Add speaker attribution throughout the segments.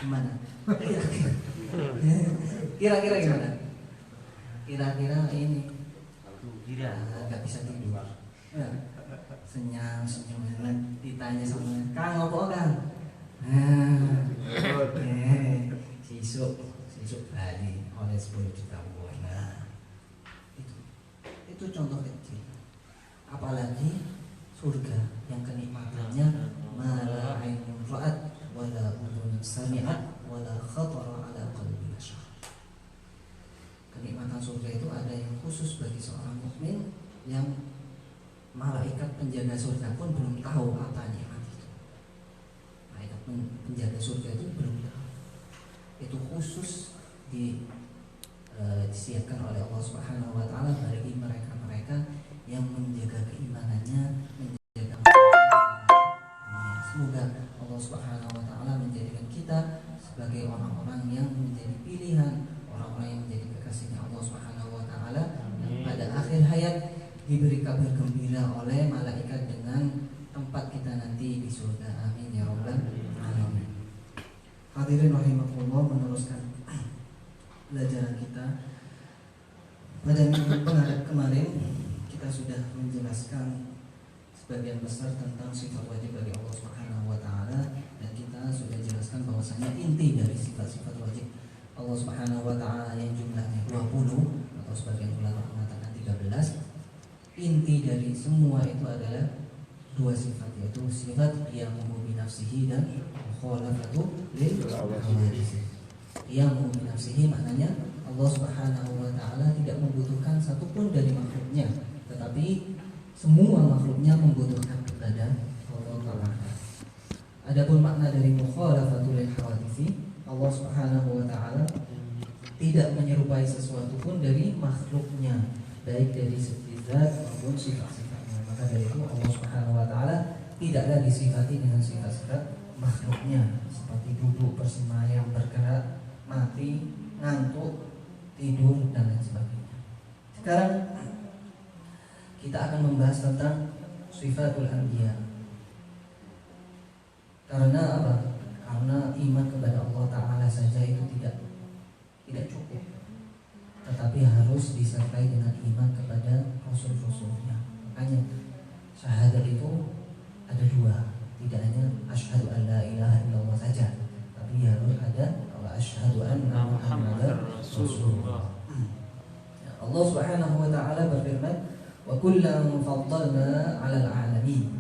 Speaker 1: Gimana? Kira-kira gimana? Kira-kira ini nggak bisa tidur. Senyum ditanya sama Kang ngopo Kang? Sisuk Bali oleh 10 juta won. Nah, itu contoh kecil. Apalagi surga yang kenikmatannya mala ainun ra'at wala udhun sami'at wala khatara ala qalbi bashar. Kenikmatan surga itu ada yang khusus bagi seorang mukmin yang malaikat penjaga surga pun belum tahu apa nikmat itu. Malaikat penjaga surga itu belum tahu. Itu khusus disiapkan oleh Allah Subhanahu wa taala bagi mereka-mereka yang menjaga keimanannya, menjaga semoga Allah Subhanahu wa taala menjadikan kita sebagai orang-orang yang menjadi pilihan, orang-orang yang menjadi kekasihnya Allah Subhanahu wa taala yang pada akhir hayat diberi kabar gembira oleh malaikat dengan tempat kita nanti di surga. Amin ya rabbal alamin. Hadirin rahimakumullah, meneruskan pelajaran kita. Pada minggu penghadap kemarin kita sudah menjelaskan sebagian besar tentang sifat wajib bagi Allah Subhanahu wa taala, dan kita sudah jelaskan bahwasanya inti dari sifat-sifat wajib Allah Subhanahu wa taala yang jumlahnya 20 atau sebagian ulama mengatakan 13. Inti dari semua itu adalah dua sifat, yaitu sifat qiyamuhu bi nafsihi dan mukhalafatu lil hawadits. Qiyamuhu bi nafsihi maknanya Allah Subhanahu wa taala tidak membutuhkan satupun dari makhluknya, tetapi semua makhluknya membutuhkan kepada Allah Ta'ala. Adapun makna dari mukhalafatul hawadits, Allah Subhanahu wa taala tidak menyerupai sesuatu pun dari makhluknya, baik dari segi zat maupun sifat-sifatnya. Maka dari itu Allah Subhanahu wa taala tidaklah disifati dengan sifat-sifat makhluknya seperti duduk, bersemayam, bergerak, mati, ngantuk, tidur dan lain sebagainya. Sekarang kita akan membahas tentang sifatul anbiya. Karena apa? Karena iman kepada Allah Ta'ala saja itu tidak cukup, tetapi harus disertai dengan iman kepada Rasul-Rasulnya. Makanya syahadat itu ada dua, tidak hanya asyhadu an la ilaha illallah saja, tapi harus ada asyhadu anna Muhammadar Rasulullah. Allah Subhanahu wa taala berfirman, wa kullan faddalna 'alal 'alamin.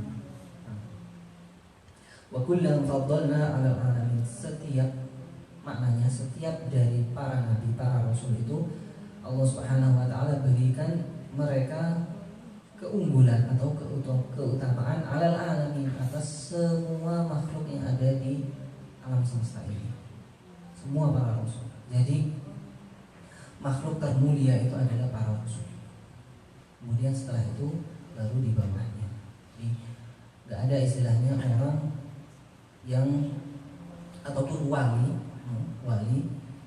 Speaker 1: Wa kullan faddalna 'alal 'alamin. Setiap maknanya setiap dari para nabi, para rasul itu Allah Subhanahu wa taala berikan mereka keunggulan atau keutamaan 'alal 'alamin atas semua makhluk yang ada di alam semesta ini. Semua para rasul. Jadi makhluk termulia itu adalah para rasul. Kemudian setelah itu baru di bawahnya. Jadi nggak ada istilahnya orang yang ataupun wali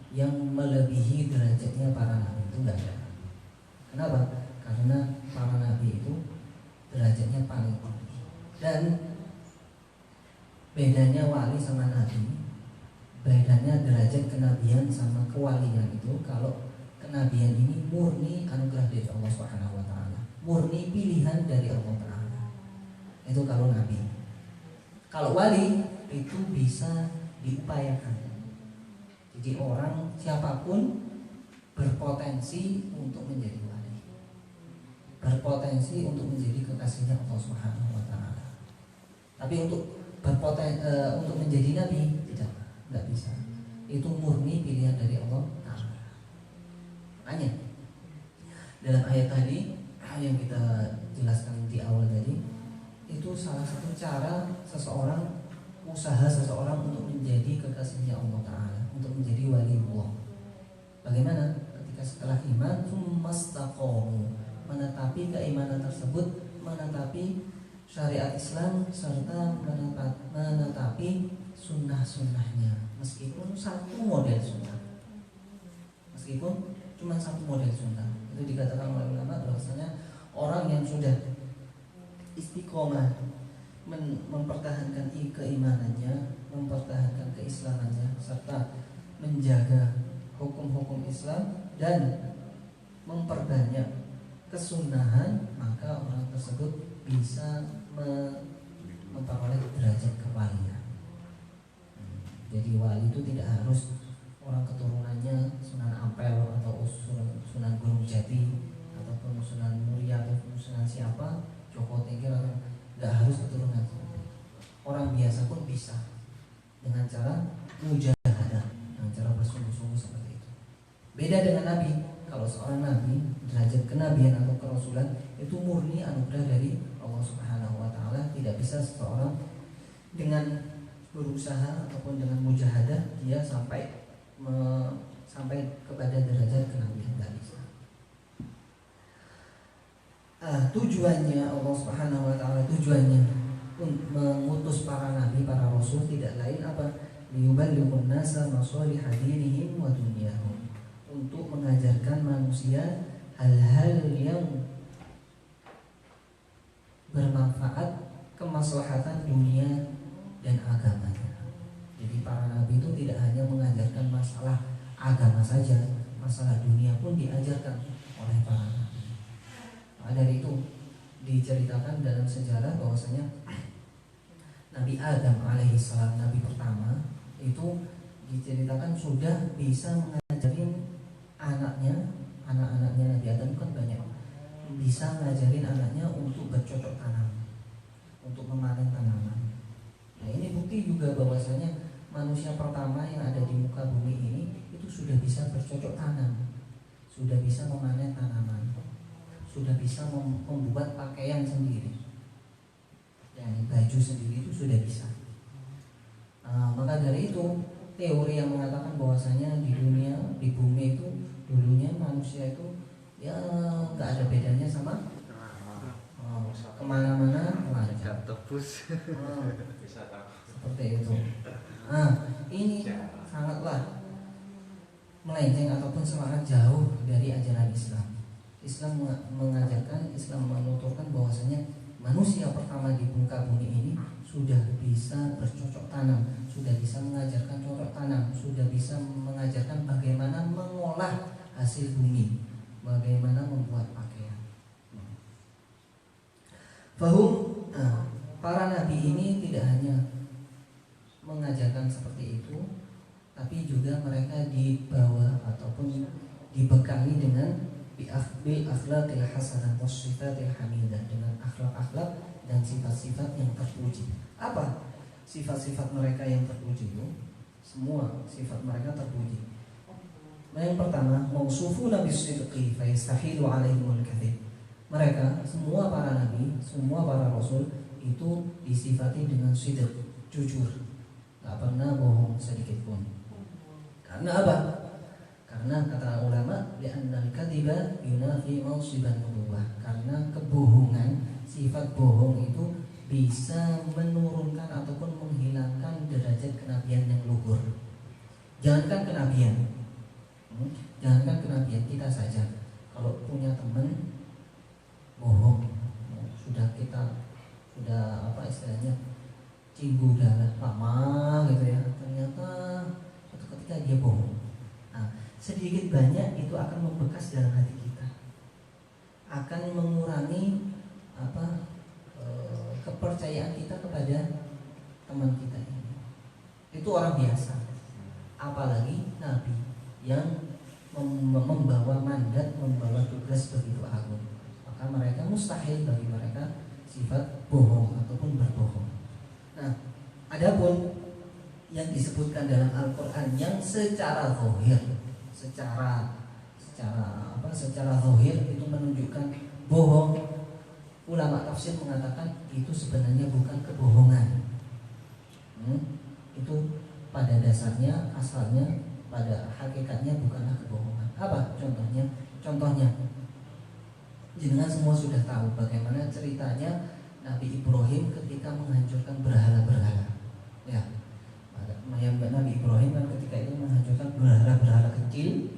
Speaker 1: yang melebihi derajatnya para nabi, itu nggak ada. Kenapa? Karena para nabi itu derajatnya paling tinggi. Dan bedanya wali sama nabi, bedanya derajat kenabian sama kewalian itu, kalau kenabian ini murni anugerah dari Allah Subhanahu wa taala, murni pilihan dari Allah Ta'ala. Itu kalau nabi. Kalau wali itu bisa diupayakan. Jadi orang siapapun berpotensi untuk menjadi wali, berpotensi untuk menjadi kekasihnya Allah Subhanahu wa taala. Tapi untuk untuk menjadi nabi tidak bisa. Itu murni pilihan dari Allah Ta'ala. Makanya dalam ayat tadi yang kita jelaskan di awal tadi, itu salah satu cara usaha seseorang untuk menjadi kekasihnya Allah Ta'ala, untuk menjadi wali Allah. Bagaimana? Ketika setelah iman tsumastaqamu, menetapi keimanan tersebut, menetapi syariat Islam, serta menetapi sunnah-sunnahnya. Meskipun satu model sunnah, meskipun cuma satu model sunnah, itu dikatakan oleh ulama bahwasanya orang yang sudah istiqomah mempertahankan keimanannya, mempertahankan keislamannya serta menjaga hukum-hukum Islam dan memperbanyak kesunahan, maka orang tersebut bisa memperoleh derajat kewalian. Jadi wali itu tidak harus orang keturunannya Sunan Ampel atau Sunan Gunung Jati ataupun Sunan Muria atau Sunan siapa, Joko Tingkir, atau nggak harus keturunan. Orang biasa pun bisa dengan cara mujahadah, dengan cara bersungguh-sungguh seperti itu. Beda dengan Nabi. Kalau seorang Nabi, derajat kenabian atau kerasulan itu murni anugerah dari Allah Subhanahu wa Ta'ala. Tidak bisa seseorang dengan berusaha ataupun dengan mujahadah dia sampai kepada derajat kenabian, tidak bisa. Tujuannya Allah Subhanahu wa Ta'ala, tujuannya mengutus para nabi, para rasul tidak lain apa? Liyuballighun nasa masalih dinihim wa dunyahum, untuk mengajarkan manusia hal-hal yang bermanfaat, kemaslahatan dunia dan agamanya. Jadi para nabi itu tidak hanya mengajarkan masalah agama saja, masalah dunia pun diajarkan oleh para nabi. Nah, dari itu diceritakan dalam sejarah bahwasanya Nabi Adam alaihissalam, nabi pertama, itu diceritakan sudah bisa mengajarin anak-anaknya Nabi Adam kan banyak, bisa ngajarin anaknya untuk bercocok tanam, untuk memanen tanaman. Nah, ini bukti juga bahwasanya manusia pertama yang ada di muka bumi ini itu sudah bisa bercocok tanam, sudah bisa memanen tanaman, sudah bisa membuat pakaian sendiri, baju sendiri itu sudah bisa. Maka dari itu teori yang mengatakan bahwasanya di dunia, di bumi itu dulunya manusia itu ya nggak ada bedanya sama kemana-mana lancar tebus seperti itu. Ini sangatlah melenceng ataupun sangat jauh dari ajaran Islam. Islam mengajarkan, Islam menuturkan bahwasanya manusia pertama di muka bumi ini sudah bisa bercocok tanam, sudah bisa mengajarkan cocok tanam, sudah bisa mengajarkan bagaimana mengolah hasil bumi, bagaimana membuat pakaian. Para nabi ini tidak hanya mengajarkan seperti itu, tapi juga mereka dibawa ataupun dibekali dengan bil akhlaqil hasanah was sifatil hamidah, dengan akhlak-akhlak dan sifat-sifat yang terpuji. Apa sifat-sifat mereka yang terpuji itu? Semua sifat mereka terpuji. Yang pertama, mausufuna bis-sidqi fa yastahilu 'alaihimul kadhib. Mereka semua para nabi, semua para rasul itu disifati dengan sidq, jujur, tak pernah bohong sedikit pun. Karena apa? Karena kata ulama, li'annal kadhiba yunafi mawsiban nubuwah. Karena kebohongan, sifat bohong itu bisa menurunkan ataupun menghilangkan derajat kenabian yang luhur. Jangankan kenabian kita saja, kalau punya teman bohong, sudah apa istilahnya, cinggu dalam lama gitu ya, ternyata suatu ketika dia bohong. Sedikit banyak itu akan membekas dalam hati kita, akan mengurangi kepercayaan kita kepada teman kita ini. Itu orang biasa, apalagi nabi yang membawa mandat, membawa tugas begitu agung. Maka mereka mustahil bagi mereka sifat bohong ataupun berbohong. Nah, adapun yang disebutkan dalam Al-Quran yang secara zahir, secara zahir itu menunjukkan bohong, ulama tafsir mengatakan itu sebenarnya bukan kebohongan. Itu pada dasarnya, asalnya, pada hakikatnya bukanlah kebohongan. Apa contohnya? Jenengan semua sudah tahu bagaimana ceritanya Nabi Ibrahim ketika menghancurkan berhala-berhala. Ya, Nabi Ibrahim kan ketika itu menghancurkan berhala-berhala kecil,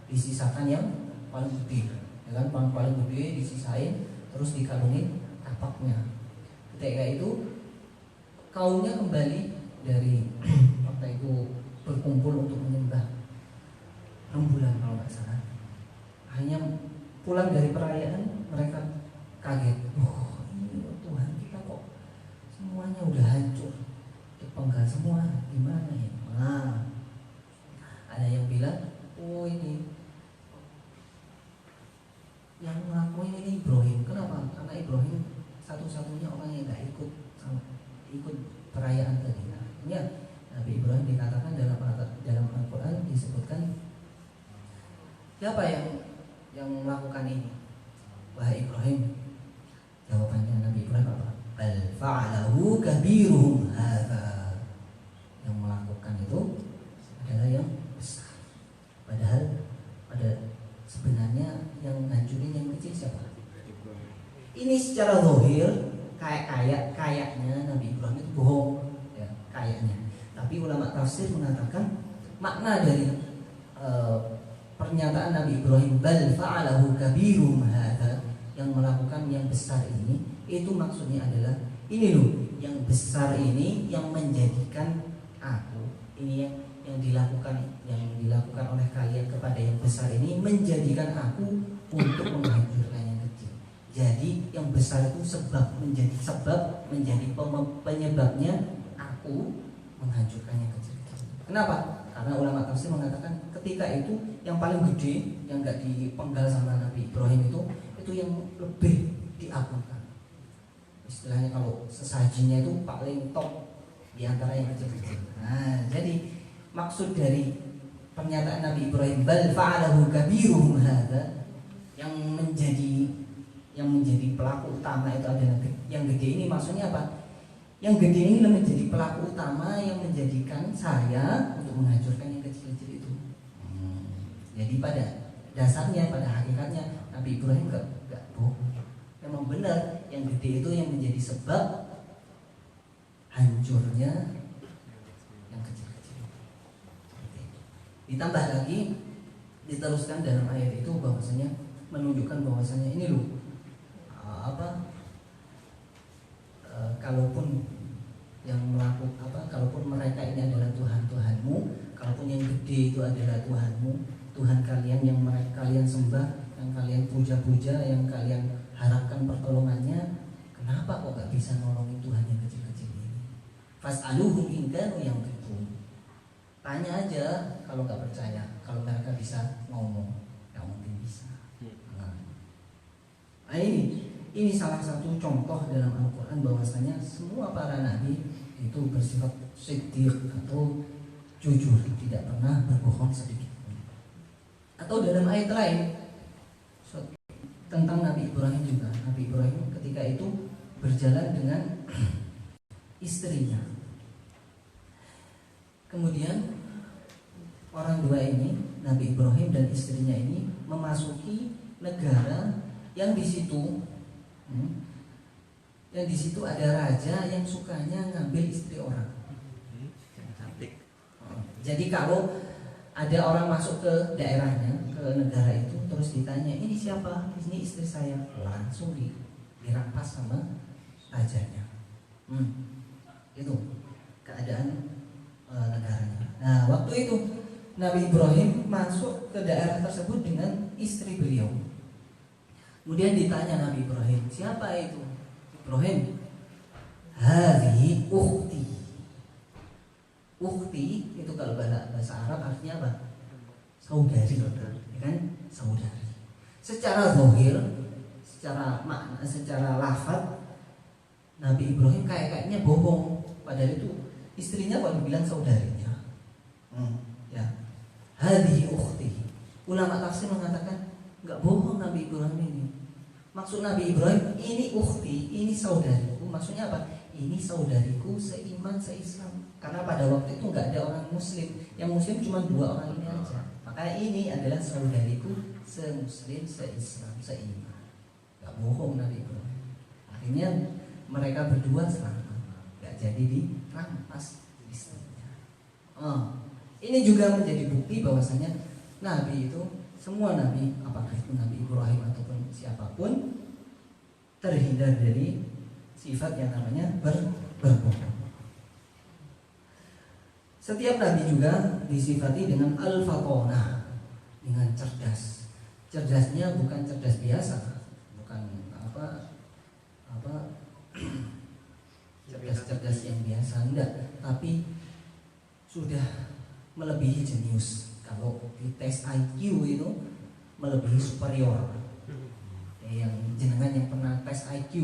Speaker 1: disisakan yang paling gede, ya kan, paling gede disisain, terus dikalungin tapaknya. Ketika itu kaumnya kembali dari mereka itu berkumpul untuk menyembah rembulan kalau nggak salah. Akhirnya pulang dari perayaan mereka kaget, ini Tuhan kita kok semuanya udah hancur, dipenggal semua, gimana ya? Nah, ada yang bilang, ini yang ngelakuin ini Ibrahim. Kenapa? Karena Ibrahim satu-satunya orang yang nggak ikut perayaan tadi. Nah, ini ya, Nabi Ibrahim dikatakan dalam Al-Quran disebutkan siapa yang melakukan ini? Wahai Ibrahim, jawabannya Nabi Ibrahim apa? Bal fa'alahu kabiruhum hadza. Yang melakukan itu adalah yang besar. Padahal sebenarnya yang ngancurin yang kecil siapa? Ini secara zahir kayaknya Nabi Ibrahim itu bohong, ya, kayaknya. Tapi ulama tafsir mengatakan makna dari pernyataan Nabi Ibrahim bal fa'alahu kabirum hadza, yang melakukan yang besar ini, itu maksudnya adalah ini loh, yang besar ini yang menjadikan aku, ini yang dilakukan oleh kalian kepada yang besar ini menjadikan aku untuk menghancurkan yang kecil. Jadi yang besar itu menjadi penyebabnya aku menghancurkan yang kecil. Kenapa? Karena ulama tafsir mengatakan ketika itu yang paling gede yang nggak dipenggal sama Nabi Ibrahim itu yang lebih diagungkan. Istilahnya kalau sesajinya itu paling top di antara yang kecil-kecil. Nah, jadi maksud dari pernyataan Nabi Ibrahim bal fa'alahu kabiruhum hadza, yang menjadi pelaku utama itu adalah yang gede ini. Maksudnya apa? Yang gede ini menjadi pelaku utama yang menjadikan saya untuk menghancurkan yang kecil-kecil itu. Jadi pada dasarnya, pada hakikatnya Nabi Ibrahim enggak bohong. Memang benar yang gede itu yang menjadi sebab hancurnya yang kecil-kecil. Ditambah lagi, diteruskan dalam ayat itu bahwasanya menunjukkan bahwasanya ini loh, kalaupun kalaupun mereka ini adalah Tuhan-Tuhanmu, kalaupun yang gede itu adalah Tuhanmu, Tuhan kalian yang kalian sembah, yang kalian puja-puja, yang kalian harapkan pertolongannya, kenapa kok gak bisa nolongin Tuhan yang kecil-kecil ini? Fas'aluhum in kanu yantiqun. Tanya aja kalau gak percaya, kalau mereka bisa ngomong, gak mungkin bisa. Nah, ini salah satu contoh dalam Al-Quran bahwasanya semua para nabi itu bersifat siddiq atau jujur, tidak pernah berbohong sedikit. Atau dalam ayat lain tentang Nabi Ibrahim juga, Nabi Ibrahim ketika itu berjalan dengan istrinya. Kemudian orang dua ini, Nabi Ibrahim dan istrinya ini, memasuki negara yang di situ ada raja yang sukanya ngambil istri orang. Jadi kalau ada orang masuk ke daerahnya, ke negara itu, terus ditanya, ini siapa? Ini istri saya. Langsung dirampas sama rajanya. Itu keadaan negaranya. Nah, waktu itu Nabi Ibrahim masuk ke daerah tersebut dengan istri beliau. Kemudian ditanya Nabi Ibrahim, siapa itu? Ibrahim, hadhihi ukhti. Ukhti itu kalau bahasa Arab artinya apa? Saudari, kan? Saudari. Secara zahir, secara makna, secara lafaz, Nabi Ibrahim kayaknya bohong. Padahal itu istrinya kok dibilang saudarinya. Ya. Hadhihi ukhti. Ulama tafsir mengatakan enggak bohong Nabi Ibrahim ini. Maksud Nabi Ibrahim, ini ukhti, ini saudariku. Maksudnya apa? Ini saudariku seiman, seislam. Karena pada waktu itu enggak ada orang muslim. Yang muslim cuma 2 orang ini aja. Maka ini adalah saudariku semuslim, seislam, seiman. Enggak bohong Nabi Ibrahim. Akhirnya mereka berdua selamat. Enggak jadi dirampas istrinya. Ini juga menjadi bukti bahwasanya Nabi itu, semua Nabi, apakah itu Nabi Ibrahim ataupun siapapun, terhindar dari sifat yang namanya berbohong. Setiap nabi juga disifati dengan al-fatonah, dengan cerdas. Cerdasnya bukan cerdas biasa, bukan apa cerdas yang biasa, enggak, tapi sudah melebihi jenius. Kalau di tes IQ itu melebihi superior. Yang jenengan yang pernah tes IQ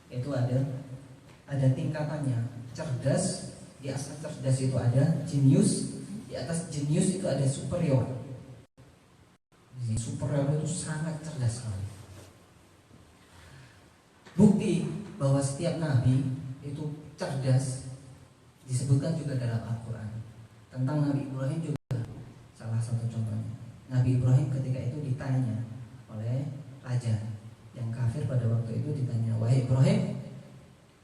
Speaker 1: itu ada tingkatannya. Cerdas, di atas cerdas itu ada jenius, di atas jenius itu ada superior. Jadi superior itu sangat cerdas sekali. Bukti bahwa setiap nabi itu cerdas disebutkan juga dalam Al-Quran. Tentang Nabi Ibrahim juga salah satu contohnya. Nabi Ibrahim ketika itu ditanya oleh raja yang kafir pada waktu itu, ditanya, "Wahai Ibrahim,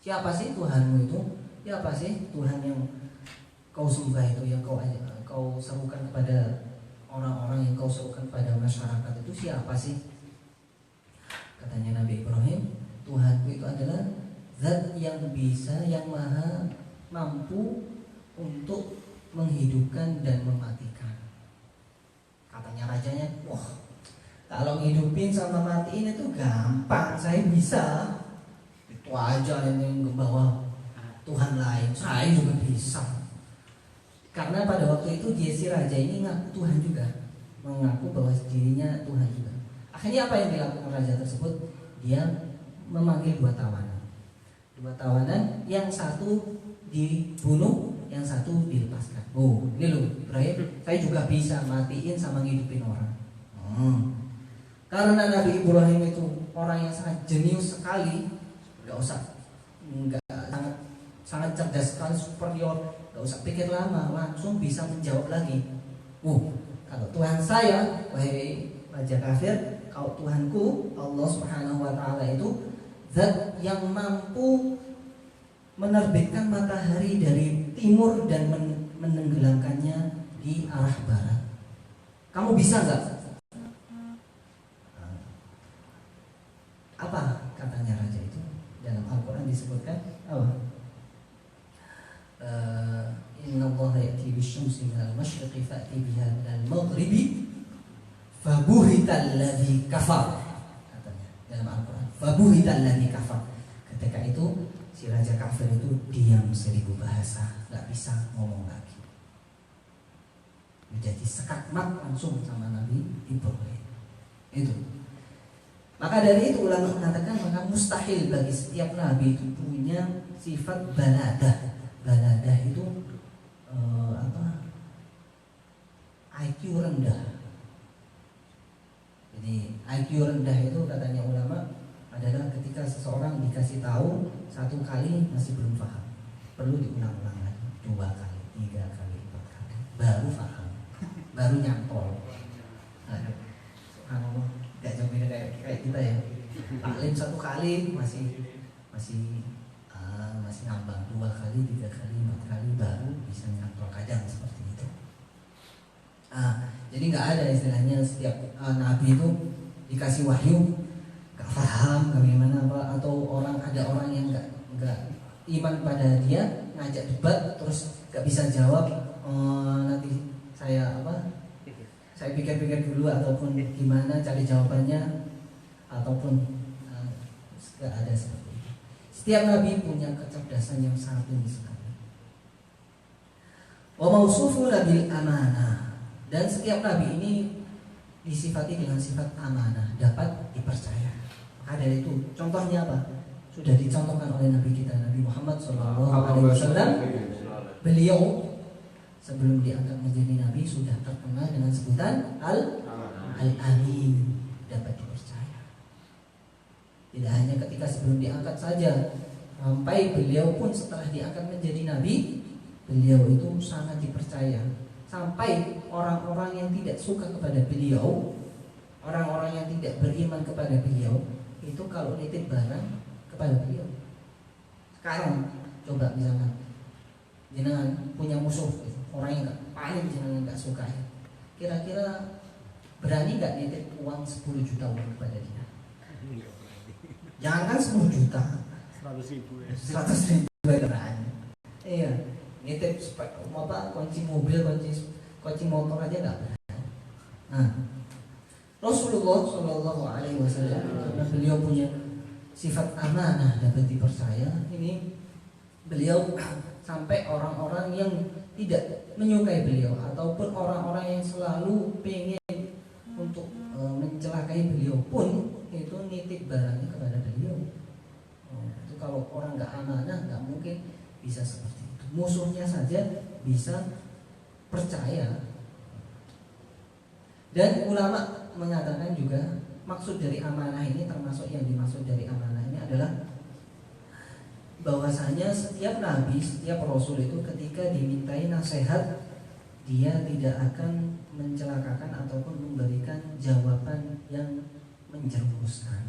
Speaker 1: siapa sih Tuhanmu itu? Siapa sih Tuhan yang kau sembah itu, yang kau serukan kepada orang-orang, yang kau serukan pada masyarakat itu siapa sih?" Katanya Nabi Ibrahim, "Tuhanku itu adalah Zat yang bisa, yang maha mampu untuk menghidupkan dan mematikan." Katanya rajanya, "Wah, kalau ngidupin sama matiin itu gampang, saya bisa. Itu aja yang ke bawah Tuhan lain, saya juga bisa." Karena pada waktu itu dia, si raja ini ngaku Tuhan juga, mengaku bahwa dirinya Tuhan juga. Akhirnya apa yang dilakukan raja tersebut? Dia memanggil dua tawanan, yang satu dibunuh, yang satu dilepaskan. Oh, ini loh Ibrahim, saya juga bisa matiin sama ngidupin orang. Karena Nabi Ibrahim itu orang yang sangat jenius sekali, sangat cerdas sekali, superior, gak usah pikir lama, langsung bisa menjawab lagi. Kalau Tuhan saya, wahai raja kafir, kalau Tuhanku Allah Subhanahu wa Ta'ala itu Zat yang mampu menerbitkan matahari dari timur dan menenggelamkannya di arah barat. Kamu bisa nggak? Apa katanya raja itu? Dalam Al-Quran disebutkan Inna Allah ya'ti bisyamsi minal masyriqi fa'ti biha minal maghribi fabuhital ladzi kafar. Katanya dalam Al-Quran, fabuhital ladzi kafar. Ketika itu si raja kafir itu diam 1000 bahasa, nggak bisa ngomong lagi. Menjadi sekakmat langsung sama Nabi Ibrahim. Itu. Maka dari itu ulama mengatakan, maka mustahil bagi setiap nabi itu punya sifat baladah. Baladah itu IQ rendah. Jadi IQ rendah itu katanya ulama adalah ketika seseorang dikasih tahu 1 kali masih belum paham, perlu diulang-ulang lagi 2 kali, 3 kali, 4 kali, baru paham, baru nyantol. Subhanallah, gak jauh beda kayak kita ya. Taklim 1 kali masih ngambang, 2 kali, 3 kali, 4 kali baru bisa nyantol, kadang seperti itu. Jadi nggak ada istilahnya setiap nabi itu dikasih wahyu nggak paham bagaimana atau ada orang yang nggak iman pada dia, ngajak debat terus nggak bisa jawab, nanti saya pikir-pikir dulu ataupun gimana cari jawabannya, ataupun nggak ada seperti itu. Setiap nabi punya kecerdasan yang sangat tinggi sekali. Wa mausufu bil amanah. Dan setiap nabi ini disifati dengan sifat amanah, dapat dipercaya. Maka dari itu, contohnya apa? Sudah dicontohkan oleh Nabi kita, Nabi Muhammad SAW. Beliau sebelum diangkat menjadi nabi sudah terkenal dengan sebutan Al-Amin, dapat dipercaya. Tidak hanya ketika sebelum diangkat saja, sampai beliau pun setelah diangkat menjadi nabi, beliau itu sangat dipercaya. Sampai orang-orang yang tidak suka kepada beliau, orang-orang yang tidak beriman kepada beliau, itu kalau nitip barang kepada beliau. Sekarang coba misalkan jenengan punya musuh, orang yang paling jenengan gak suka, kira-kira berani gak nitip uang 10 juta uang kepada dia? Jangan kan 10 juta, 100 ribu berani. Iya, nitip kunci mobil, kunci motor aja nggak berani. Nah, Rasulullah Shallallahu Alaihi Wasallam karena beliau punya sifat amanah dapat dipercaya, ini beliau sampai orang-orang yang tidak menyukai beliau ataupun orang-orang yang selalu pengen untuk mencelakai beliau pun itu nitip barangnya kepada beliau. Itu kalau orang nggak amanah nggak mungkin bisa seperti itu. Musuhnya saja bisa percaya. Dan ulama mengatakan juga maksud dari amanah ini, termasuk yang dimaksud dari amanah ini adalah bahwasanya setiap nabi, setiap rasul itu ketika dimintai nasihat, dia tidak akan mencelakakan ataupun memberikan jawaban yang menjerumuskan.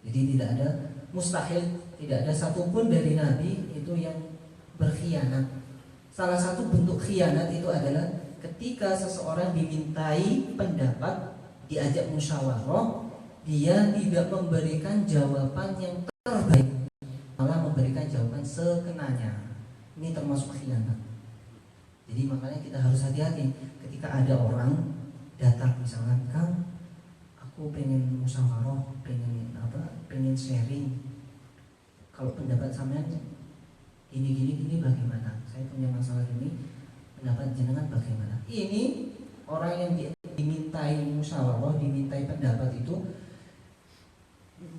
Speaker 1: Jadi tidak ada, mustahil tidak ada satupun dari nabi itu yang berkhianat. Salah satu bentuk khianat itu adalah ketika seseorang dimintai pendapat, diajak musyawarah, dia tidak memberikan jawaban yang terbaik, malah memberikan jawaban sekenanya. Ini termasuk khianat. Jadi makanya kita harus hati-hati ketika ada orang datang misalkan, Kang, aku pengen musyawarah, pengen sharing. Kalau pendapat sampean gini bagaimana? Saya punya masalah ini, pendapat jenengan bagaimana? Ini orang yang dimintai musyawarah, dimintai pendapat itu,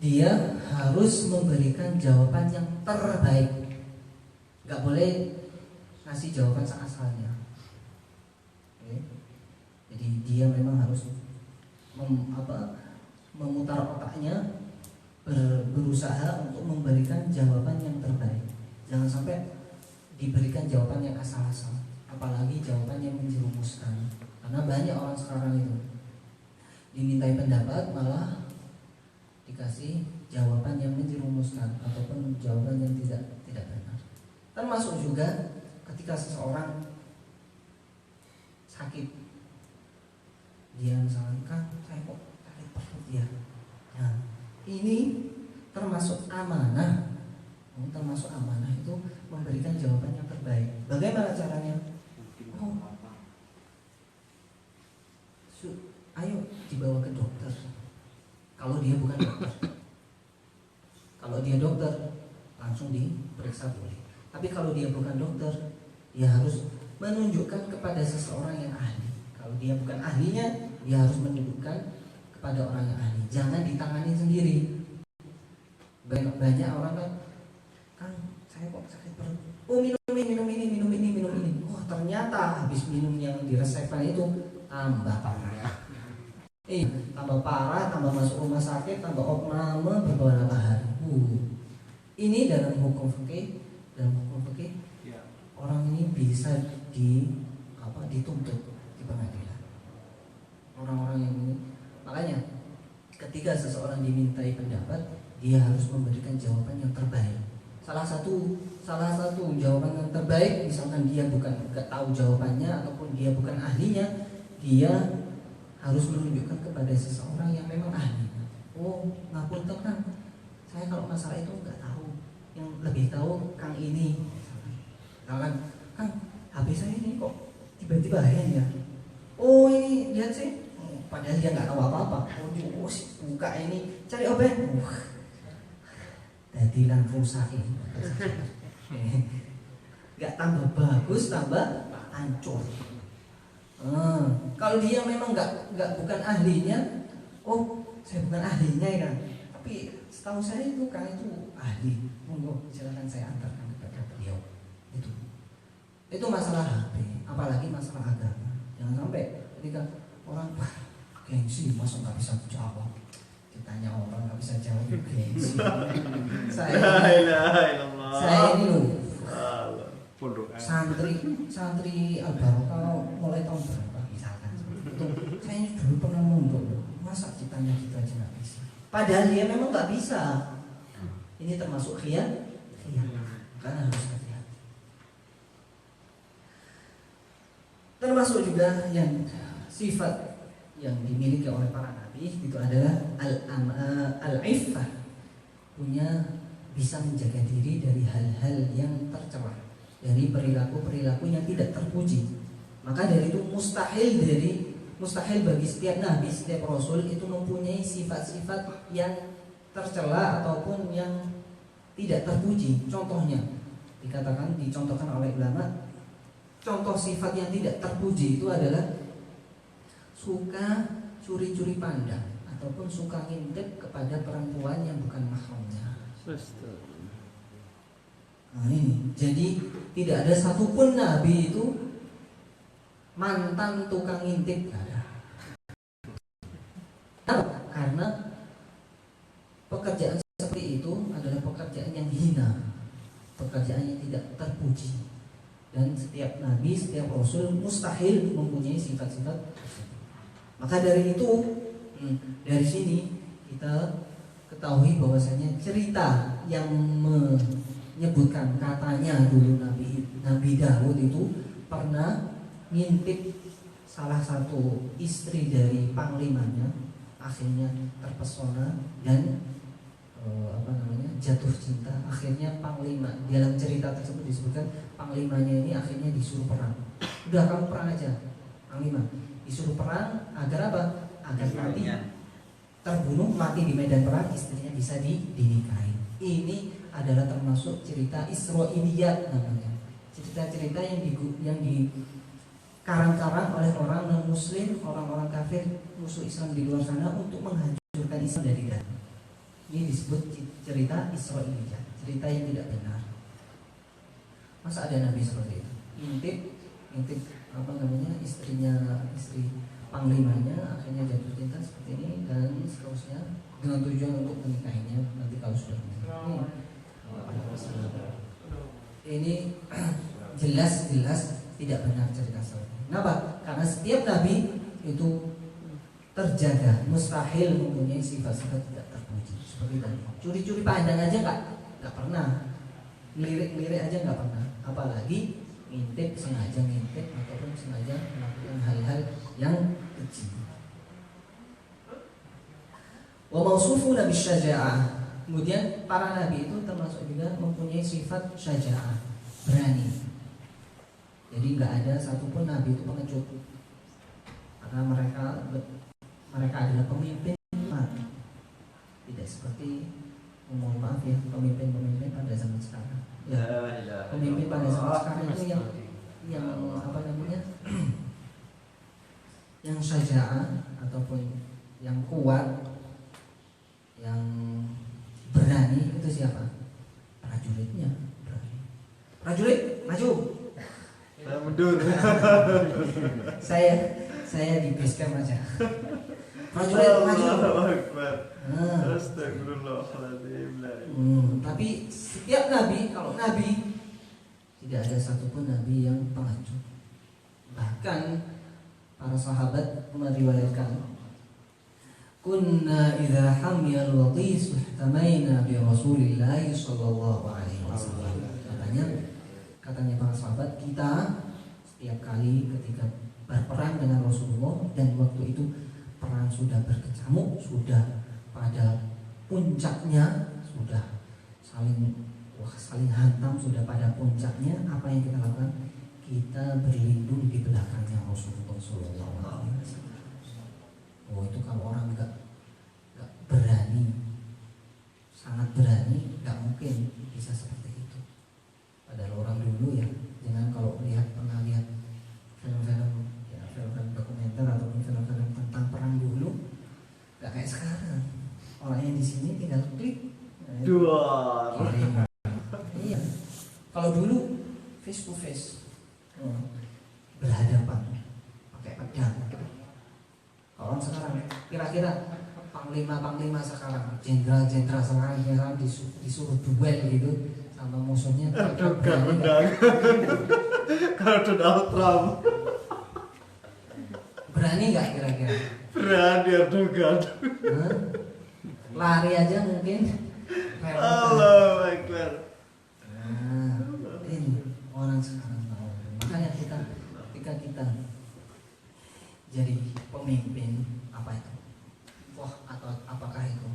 Speaker 1: dia harus memberikan jawaban yang terbaik. Gak boleh ngasih jawaban seasalnya. Oke. Jadi dia memang harus memutar otaknya, berusaha untuk memberikan jawaban yang terbaik. Jangan sampai diberikan jawaban yang asal-asal, apalagi jawaban yang menjerumuskan. Karena banyak orang sekarang itu dimintai pendapat malah dikasih jawaban yang menjerumuskan ataupun jawaban yang tidak benar. Termasuk juga ketika seseorang sakit, dia misalnya, Kang, saya kok sakit perut ya. Nah, ini termasuk amanah. Termasuk amanah itu memberikan jawaban yang terbaik. Bagaimana caranya? Ayo dibawa ke dokter. Kalau dia bukan dokter, kalau dia dokter langsung diperiksa boleh. Tapi kalau dia bukan dokter, dia harus menunjukkan kepada seseorang yang ahli. Kalau dia bukan ahlinya, dia harus menunjukkan kepada orang yang ahli. Jangan ditangani sendiri. Banyak orang kan saya kok sakit perut. Oh, minum ini. Oh, ternyata habis minum yang diresepkan itu tambah parah. Tambah parah, tambah masuk rumah sakit, tambah opname beberapa hari. Ini dalam hukum fikih, orang ini bisa dituntut di pengadilan. Orang-orang yang ini, makanya ketika seseorang dimintai pendapat, dia harus memberikan jawaban yang terbaik. Salah satu jawaban yang terbaik, misalkan dia nggak tahu jawabannya ataupun dia bukan ahlinya, dia harus menunjukkan kepada seseorang yang memang ahli. Oh, ngapunten Kang, saya kalau masalah itu nggak tahu, yang lebih tahu Kang ini. Misalkan, Kang, HP saya ini kok tiba-tiba hang ya. Oh, ini lihat sih, padahal dia nggak tahu apa-apa. Oh, buka ini, cari obat. Jadilah rusak ini. Gak tambah bagus, tambah hancur. Kalau dia memang bukan ahlinya, oh saya bukan ahlinya ya kan. Tapi setahu saya itu Kang itu ahli. Monggo silakan saya antarkan kepada beliau. Itu masalah HP, apalagi masalah agama. Jangan sampai ketika orang gengsi, masa nggak bisa jawab. Ditanya orang nggak bisa jawab, gengsi. Saya ini loh santri Al-Barokah mulai tahun berapa misalkan itu, saya ini dulu pernah mondok, masa ditanya gitu aja nggak bisa, padahal dia memang nggak bisa. Ini termasuk khianat, karena harus hati-hati. Termasuk juga yang sifat yang dimiliki oleh para nabi itu adalah al-iffah, punya bisa menjaga diri dari hal-hal yang tercela. dari perilaku-perilaku yang tidak terpuji. Maka dari itu mustahil bagi setiap nabi, setiap rasul itu mempunyai sifat-sifat yang tercela ataupun yang tidak terpuji. Contohnya dicontohkan oleh ulama, contoh sifat yang tidak terpuji itu adalah suka curi-curi pandang ataupun suka ngintip kepada perempuan yang bukan mahramnya. Nah ini, jadi tidak ada satupun nabi itu mantan tukang ngintip, gak ada. Karena pekerjaan seperti itu adalah pekerjaan yang hina, pekerjaan yang tidak terpuji. Dan setiap nabi, setiap rasul mustahil mempunyai sifat-sifat. Maka dari itu, dari sini kita ketahui bahwasanya cerita yang menyebutkan katanya dulu Nabi Daud itu pernah ngintip salah satu istri dari panglimanya, akhirnya terpesona dan jatuh cinta. Akhirnya panglima, dalam cerita tersebut disebutkan panglimanya ini akhirnya disuruh perang. Udah, kamu perang aja, panglima. Disuruh perang agar apa? Agar nanti terbunuh, mati di medan perang, istrinya bisa dinikahi. Ini adalah termasuk cerita Israiliyat namanya. Cerita-cerita yang dikarang-karang oleh orang non-muslim, orang-orang kafir, musuh Islam di luar sana untuk menghancurkan Islam dari dalam. Ini disebut cerita Israiliyat, cerita yang tidak benar. Masa ada nabi seperti itu? Ngintip istri panglimanya akhirnya jatuh cinta seperti ini dan seterusnya dengan tujuan untuk menikahinya nanti kalau sudah menikah. Ini jelas tidak benar cerita seperti ini. Kenapa? Karena setiap nabi itu terjaga, mustahil mempunyai sifat-sifat tidak terpuji seperti tadi. Curi-curi pandang aja nggak pernah, lirik-lirik aja nggak pernah, apalagi ngintip, sengaja ngintip ataupun sengaja melakukan hal-hal yang keji. Wa mausufuna bisyaja'ah. Kemudian para nabi itu termasuk juga mempunyai sifat syaja'ah, berani. Jadi nggak ada satupun nabi itu pengecut, karena mereka adalah pemimpin umat. Tidak seperti, mohon maaf ya, pemimpin pada zaman sekarang. Ya, pemimpin pada zaman sekarang itu yang yang syaja'ah ataupun yang kuat, yang berani itu siapa? Prajuritnya berani. Prajurit maju.
Speaker 2: Saya mundur.
Speaker 1: saya di base camp aja. Prajurit maju.
Speaker 2: Astagfirullahaladzim.
Speaker 1: Tapi setiap nabi, kalau nabi tidak ada satupun nabi yang pengecut. Bahkan para sahabat meriwayatkan, kunna idza hamiyal watis ihtamaina bi Rasulillah sallallahu alaihi wasallam. Katanya para sahabat, kita setiap kali ketika berperang dengan Rasulullah dan waktu itu perang sudah berkecamuk, sudah pada puncaknya, sudah saling hantam, sudah pada puncaknya, apa yang kita lakukan? Kita berlindung di belakangnya Rasulullah sallallahu alaihi wasallam. Oh, itu kalau orang nggak berani, sangat berani, nggak mungkin bisa seperti itu. Padahal orang dulu ya, jangan kalau pernah lihat film-film dokumenter ataupun film-film tentang perang dulu, nggak kayak sekarang. Orangnya di sini tinggal klik,
Speaker 2: Dua.
Speaker 1: Iya. Kalau dulu face to face, berhadapan, pakai pedang. Kalau sekarang, kira-kira panglima sekarang, jenderal sekarang disuruh duel gitu sama musuhnya.
Speaker 2: Erdogan menang. Kalau Donald Trump.
Speaker 1: Berani nggak kira-kira?
Speaker 2: Berani Erdogan.
Speaker 1: Lari aja mungkin.
Speaker 2: Allahu Akbar.
Speaker 1: Nah, ini orang sekarang tahu. Makanya ketika kita jadi pemimpin, apa itu? Atau apakah itu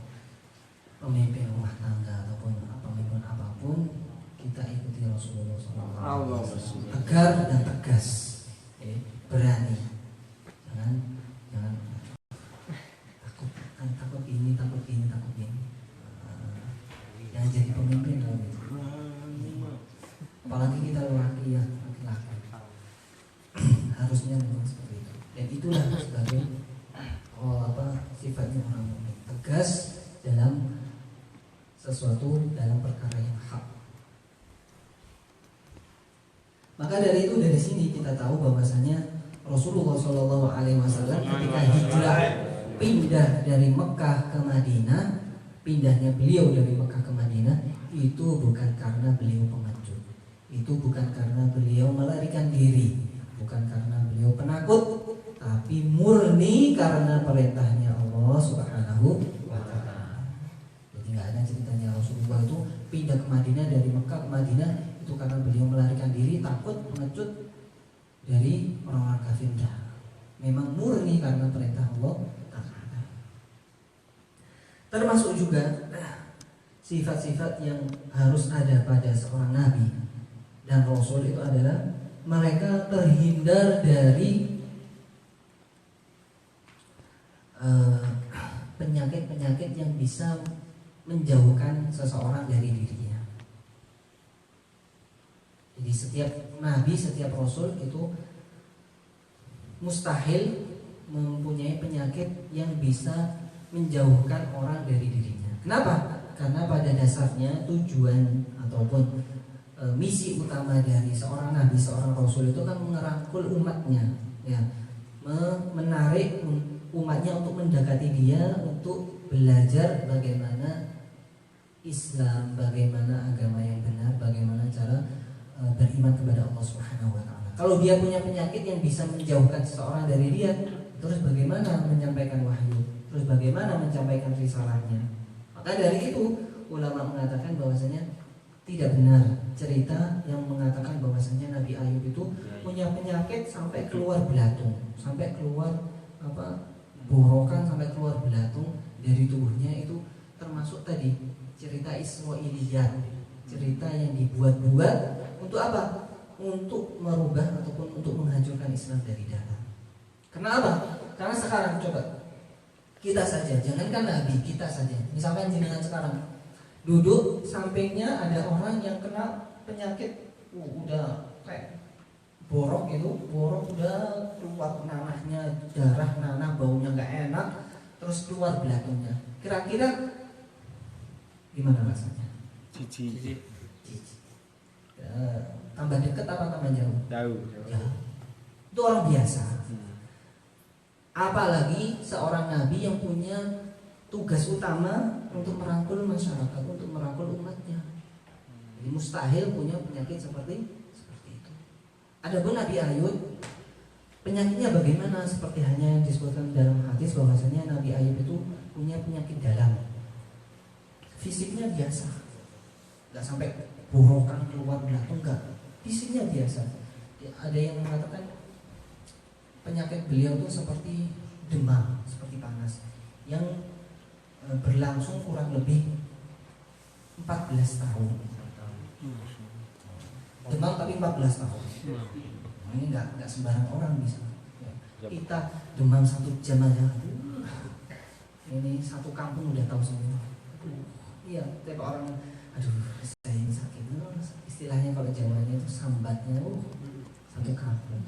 Speaker 1: pemimpin rumah tangga ataupun pemimpin apapun, kita ikuti Rasulullah
Speaker 2: Allah
Speaker 1: SAW. Tegar dan tegas, berani. Jangan takut, takut ini. Jangan jadi pemimpin kalau gitu. Apalagi kita laki-laki. Harusnya memang seperti itu. Dan itulah sebagai sifatnya orang mukmin, tegas dalam sesuatu, dalam perkara yang hak. Maka dari sini kita tahu bahwasanya Rasulullah SAW ketika hijrah pindah dari Mekah ke Madinah, pindahnya beliau dari Mekah ke Madinah itu bukan karena beliau pengecut, itu bukan karena beliau melarikan diri, bukan karena beliau penakut, tapi murni karena perintahnya Allah Subhanahu wa Ta'ala. Jadi nggak ada ceritanya Rasulullah itu pindah ke Madinah, dari Mekah ke Madinah itu karena beliau melarikan diri, takut, pengecut dari orang-orang kafir. Memang murni karena perintah Allah Ta'ala. Termasuk juga sifat-sifat yang harus ada pada seorang nabi dan rasul itu adalah mereka terhindar dari penyakit-penyakit yang bisa menjauhkan seseorang dari dirinya. Jadi setiap nabi, setiap rasul itu mustahil mempunyai penyakit yang bisa menjauhkan orang dari dirinya. Kenapa? Karena pada dasarnya tujuan ataupun misi utama dari seorang nabi, seorang rasul itu kan merangkul umatnya, ya, menarik umatnya untuk mendekati dia, untuk belajar bagaimana Islam, bagaimana agama yang benar, bagaimana cara beriman kepada Allah Subhanahu wa Ta'ala. Kalau dia punya penyakit yang bisa menjauhkan seseorang dari dia, terus bagaimana menyampaikan wahyu? Terus bagaimana menyampaikan risalahnya? Maka dari itu ulama mengatakan bahwasanya tidak benar cerita yang mengatakan bahwasanya Nabi Ayub itu punya penyakit sampai keluar belatung, sampai keluar borokan, sampai keluar belatung dari tubuhnya. Itu termasuk tadi cerita Israiliyat, cerita yang dibuat-buat untuk apa? Untuk merubah ataupun untuk menghancurkan Islam dari dalam. Kenapa? Karena sekarang coba kita saja, jangankan Nabi, kita saja. Misalkan jenengan sekarang duduk, sampingnya ada orang yang kena penyakit udah kayak borok udah keluar nanahnya, darah nanah, baunya nggak enak, terus keluar belatungnya. Kira-kira gimana rasanya?
Speaker 3: Cici.
Speaker 1: Tambah dekat apa tambah jauh?
Speaker 3: Jauh.
Speaker 1: Itu orang biasa. Apalagi seorang nabi yang punya tugas utama untuk merangkul masyarakat, untuk merangkul umatnya. Jadi mustahil punya penyakit seperti itu. Adapun Nabi Ayub, penyakitnya bagaimana? Seperti hanya yang disebutkan dalam hadis bahwasanya Nabi Ayub itu punya penyakit dalam. Fisiknya biasa, nggak sampai borokan keluar belatung, enggak. Fisiknya biasa. Ada yang mengatakan penyakit beliau itu seperti demam, seperti panas, yang berlangsung kurang lebih 14 tahun. Demam tapi 14 tahun. Ini nggak sembarang orang bisa. Kita demam 1 jam aja, ini satu kampung udah tahu semua. Iya, tiap orang, aduh saya ini sakit. Istilahnya kalau Jawanya itu sambatnya, satu kampung.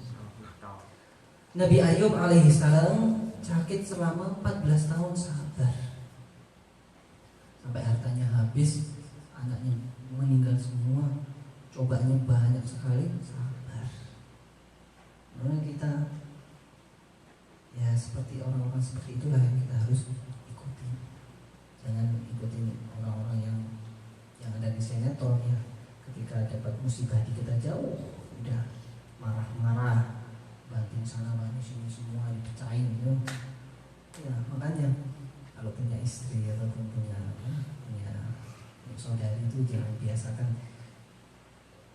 Speaker 1: Nabi Ayub alaihissalam sakit selama 14 tahun sabar, sampai hartanya habis, anaknya meninggal semua, cobaannya banyak sekali, sabar. Karena kita ya seperti orang-orang seperti itulah yang kita harus ikuti. Jangan ikutin orang-orang yang ada di sinetron ya. Ketika dapat musibah di kita jauh, udah marah-marah, banting sana banting sini, semua dipecahin gitu. Ya makanya kalau punya istri ataupun punya saudari itu jangan biasakan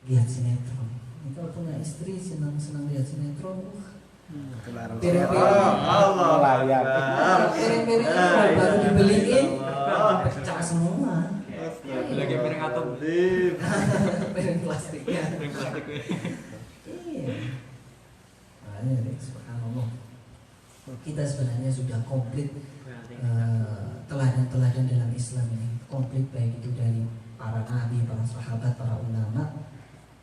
Speaker 1: lihat sinetron. Kalau punya istri senang lihat sinetron, piring-piring baru dibeliin pecah semua.
Speaker 3: Lagi piring
Speaker 2: Astagfirullahaladzim.
Speaker 1: piring plastiknya.
Speaker 3: Piring plastik.
Speaker 1: Iya. Nah, subhanallah. Kita sebenarnya sudah komplit teladan-teladan dalam Islam ini, komplit baik itu dari para nabi, para sahabat, para ulama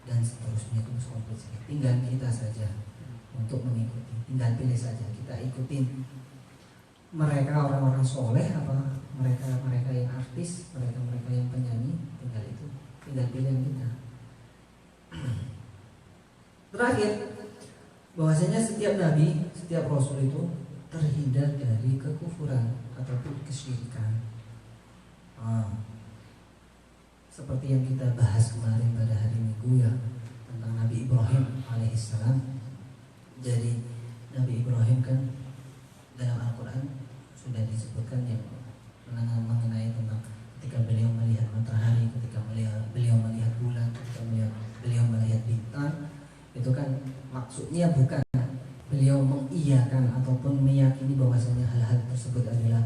Speaker 1: dan seterusnya, itu komplit. Tinggal kita saja untuk mengikuti, tinggal pilih saja kita ikutin mereka orang-orang soleh apa mereka yang artis, mereka yang penyanyi, tinggal pilih yang kita. Terakhir, bahwasanya setiap nabi, setiap rasul itu terhindar dari kekufuran ataupun kesyirikan. Seperti yang kita bahas kemarin pada hari Minggu ya, tentang Nabi Ibrahim alaihissalam. Jadi Nabi Ibrahim kan dalam Al-Quran sudah disebutkan yang mengenai tentang ketika beliau melihat matahari, ketika beliau melihat bulan, ketika beliau melihat bintang, itu kan maksudnya bukan beliau mengiyakan ataupun meyakini bahwasanya hal-hal tersebut adalah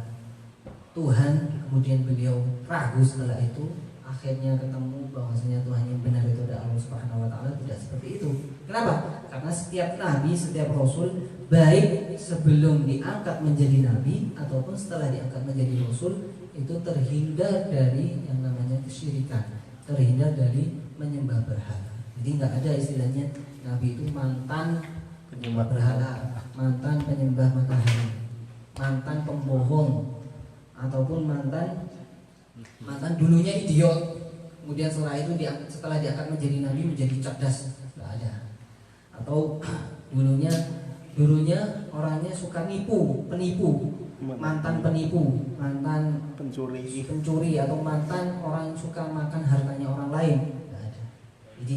Speaker 1: Tuhan, kemudian beliau ragu setelah itu, akhirnya ketemu bahwasanya Tuhan yang benar itu adalah Allah Subhanahu wa taala. Tidak seperti itu. Kenapa? Karena setiap nabi, setiap rasul, baik sebelum diangkat menjadi nabi ataupun setelah diangkat menjadi rasul, itu terhindar dari yang namanya kesyirikan, terhindar dari menyembah berhala. Jadi nggak ada istilahnya nabi itu mantan penyembah berhala, mantan penyembah matahari, mantan pembohong, ataupun mantan dulunya idiot, kemudian setelah itu setelah diangkat menjadi nabi menjadi cerdas. Nggak ada. Atau dulunya orangnya suka penipu, mantan penipu, mantan pencuri atau mantan orang yang suka makan hartanya orang lain. Nggak ada. Jadi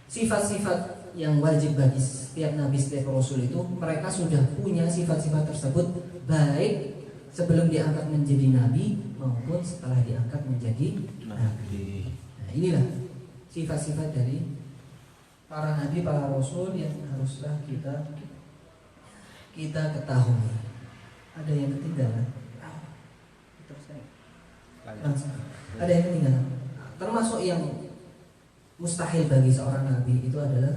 Speaker 1: sifat-sifat yang wajib bagi setiap nabi, setiap rasul itu mereka sudah punya sifat-sifat tersebut, baik sebelum diangkat menjadi nabi maupun setelah diangkat menjadi nabi. Nah, inilah sifat-sifat dari para nabi, para rasul yang haruslah kita ketahui. Ada yang ketinggalan? Ada yang ketinggalan? Termasuk yang mustahil bagi seorang nabi itu adalah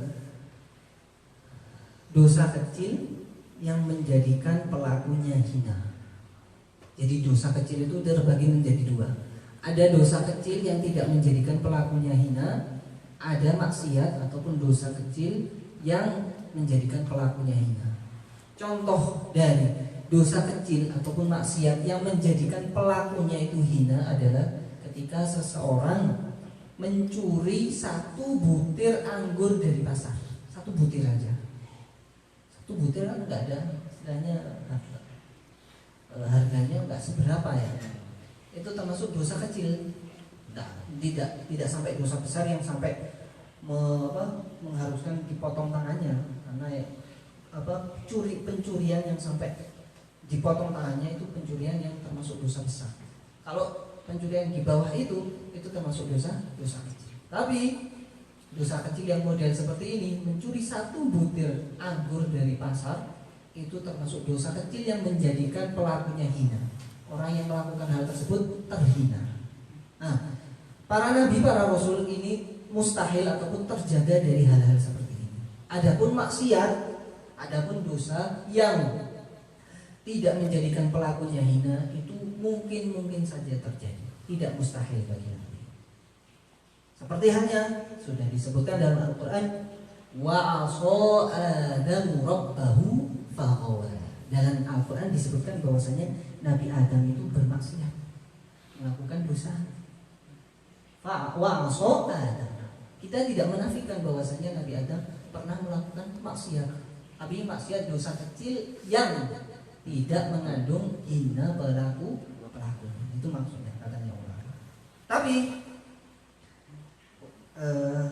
Speaker 1: dosa kecil yang menjadikan pelakunya hina. Jadi dosa kecil itu terbagi menjadi dua. Ada dosa kecil yang tidak menjadikan pelakunya hina, ada maksiat ataupun dosa kecil yang menjadikan pelakunya hina. Contoh dari dosa kecil ataupun maksiat yang menjadikan pelakunya itu hina adalah ketika seseorang mencuri satu butir anggur dari pasar. Satu butir aja. Satu butir kan nggak ada istilahnya, harganya nggak seberapa ya. Itu termasuk dosa kecil. Tidak sampai dosa besar yang sampai mengharuskan dipotong tangannya, karena pencurian yang sampai dipotong tangannya itu pencurian yang termasuk dosa besar. Kalau pencurian di bawah itu termasuk dosa kecil. Tapi dosa kecil yang model seperti ini, mencuri satu butir anggur dari pasar, itu termasuk dosa kecil yang menjadikan pelakunya hina. Orang yang melakukan hal tersebut terhina. Nah, para nabi, para rasul ini mustahil ataupun terjaga dari hal-hal seperti ini. Adapun maksiat, adapun dosa yang tidak menjadikan pelakunya hina, itu mungkin saja terjadi, tidak mustahil bagi nabi. Seperti halnya sudah disebutkan dalam Al-Quran, wa 'asa Adamu rabbahu faghawa. Dalam Al-Quran disebutkan bahwasanya Nabi Adam itu bermaksiat, melakukan dosa. Wa 'asa Adam. Kita tidak menafikan bahwasanya Nabi Adam pernah melakukan maksiat, tapi maksiat dosa kecil yang tidak mengandung hina pelaku. Itu maksudnya katanya ulama. Tapi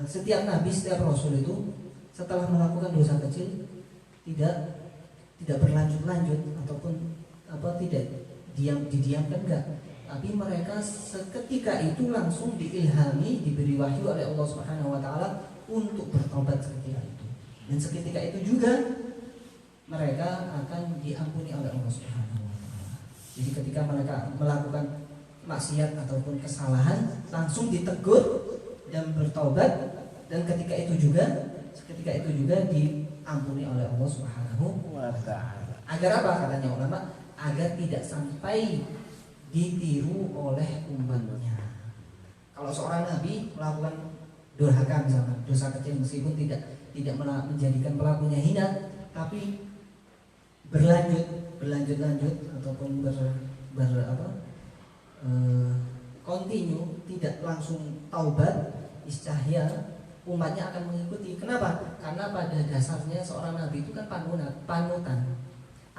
Speaker 1: setiap nabi, setiap rasul itu setelah melakukan dosa kecil tidak berlanjut-lanjut ataupun tidak didiamkan, enggak. Tapi mereka seketika itu langsung diilhami, diberi wahyu oleh Allah Subhanahu wa taala untuk bertobat seketika itu. Dan seketika itu juga mereka akan diampuni oleh Allah Subhanahu wa taala. Jadi ketika mereka melakukan maksiat ataupun kesalahan langsung ditegur dan bertobat, dan ketika itu juga diampuni oleh Allah Subhanahu wa Ta'ala. Agar apa katanya ulama? Agar tidak sampai ditiru oleh umatnya. Kalau seorang nabi melakukan durhaka misalkan, dosa kecil meskipun tidak menjadikan pelakunya hina, tapi berlanjut ataupun continue, tidak langsung taubat, iscahya, umatnya akan mengikuti. Kenapa? Karena pada dasarnya seorang nabi itu kan panutan.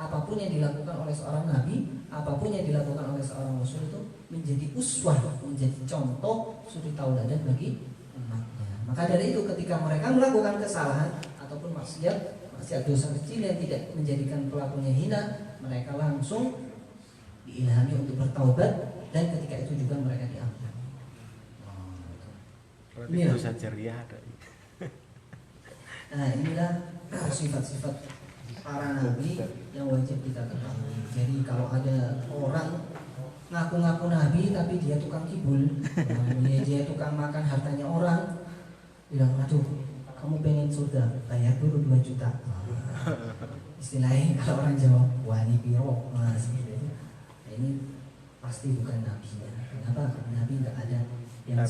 Speaker 1: Apapun yang dilakukan oleh seorang nabi, apapun yang dilakukan oleh seorang rasul itu menjadi uswah, menjadi contoh suri tauladan bagi umatnya. Maka dari itu ketika mereka melakukan kesalahan ataupun maksiat dosa kecil yang tidak menjadikan pelakunya hina, mereka langsung diilhami untuk bertaubat, dan ketika itu juga mereka diampuni.
Speaker 3: Inilah dosa jariah ada.
Speaker 1: Nah, inilah sifat-sifat para nabi yang wajib kita ketahui. Jadi kalau ada orang ngaku-ngaku nabi tapi dia tukang kibul, dia tukang makan hartanya orang, bilang, aduh, kamu pengen surga, bayar dulu 2 juta. Istilahnya kalau orang Jawa, wani piro. Nah, ini pasti bukan nabi ya. Kenapa? Karena nabi nggak ada yang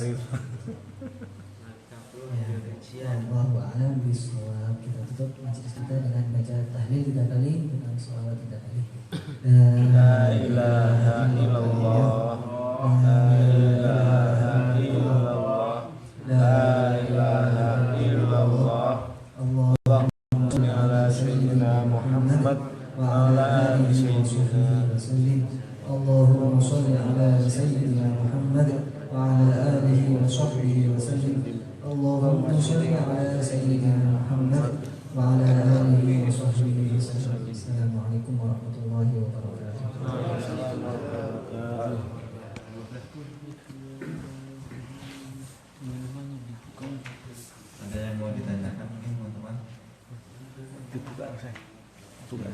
Speaker 1: Allahu a'lam bishawab. Kita tutup majelis kita dengan baca tahlil 3 kali, dengan shalawat 3 kali.
Speaker 3: La ilaha illallah, la ilaha illallah, la ilaha illallah. Allahumma shalli ala sayyidina Muhammad wa ala ali sayyidina wasallim. Allahumma shalli ala sayyidina Muhammad wa ala alihi wa sahbihi wasallim. Allahumma shalli ala sayyidina Muhammad wa ala alihi wa sahbihi wasallam. Assalamualaikum warahmatullahi wabarakatuh.
Speaker 4: Ada yang mau ditanyakan mungkin teman-teman?
Speaker 3: Dibuka saya. Buka.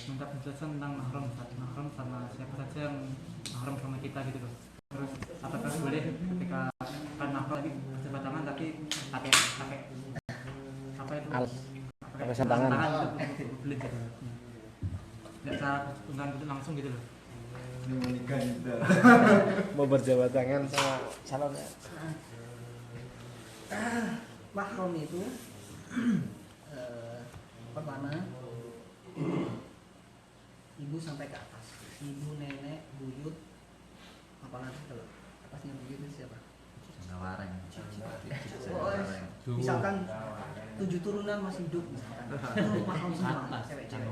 Speaker 5: Minta penjelasan tentang mahram sama siapa saja yang mahram sama kita gitu loh. Terus apakah boleh ketika kan mahram lagi berjabat tangan tapi pakai apa itu?
Speaker 3: Pakai tangan
Speaker 5: itu belit gitu. Nggak cara pegangan gitu langsung gitu loh.
Speaker 4: Ini menikah juga.
Speaker 3: Mau berjabat tangan sama calonnya.
Speaker 1: Mahram itu pertama ibu sampai ke atas, ibu, nenek, buyut, apalagi kalau atasnya buyut itu siapa?
Speaker 4: Nawareng.
Speaker 1: Misalkan 7 turunan masih hidup misalkan, itu mahram semua, cewek-cewek.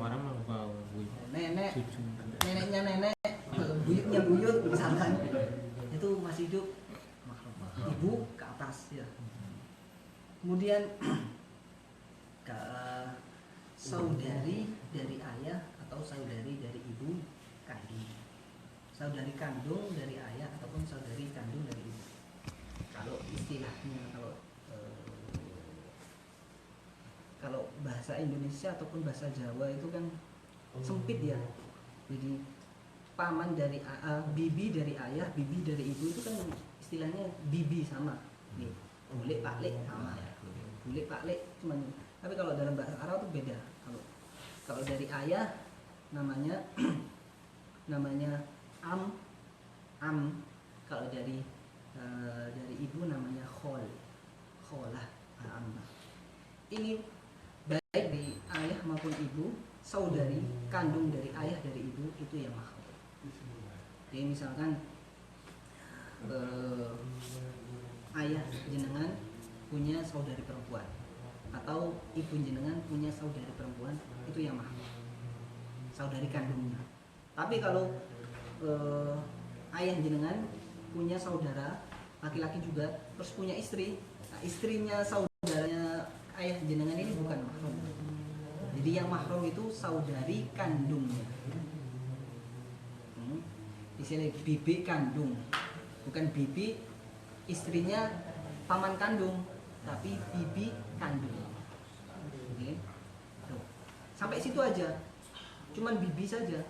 Speaker 1: Neneknya nenek, buyutnya buyut misalkan, itu masih hidup, ibu ke atas ya. Kemudian saudari dari ayah atau saudari dari ibu kandung, saudari kandung dari ayah ataupun saudari kandung dari ibu. Kalau istilahnya, kalau bahasa Indonesia ataupun bahasa Jawa itu kan sempit ya. Jadi paman dari bibi dari ayah, bibi dari ibu itu kan istilahnya bibi sama. Nih, bule paklik sama ya. Bule paklik cuman, tapi kalau dalam bahasa Arab itu beda. Kalau dari ayah namanya am. Kalau dari ibu namanya kholah, am. Ini baik di ayah maupun ibu, saudari kandung dari ayah dari ibu itu yang mahram. Jadi misalkan ayah jenengan punya saudari perempuan atau ibu jenengan punya saudari perempuan, itu yang mahram, saudari kandungnya. Tapi kalau ayah jenengan punya saudara laki-laki juga, terus punya istri, nah istrinya saudaranya ayah jenengan ini bukan mahram. Jadi yang mahram itu saudari kandungnya. Istilah bibi kandung, bukan bibi istrinya paman kandung, tapi bibi kandung. Oke. Tuh. Sampai situ aja. cuman bibi saja,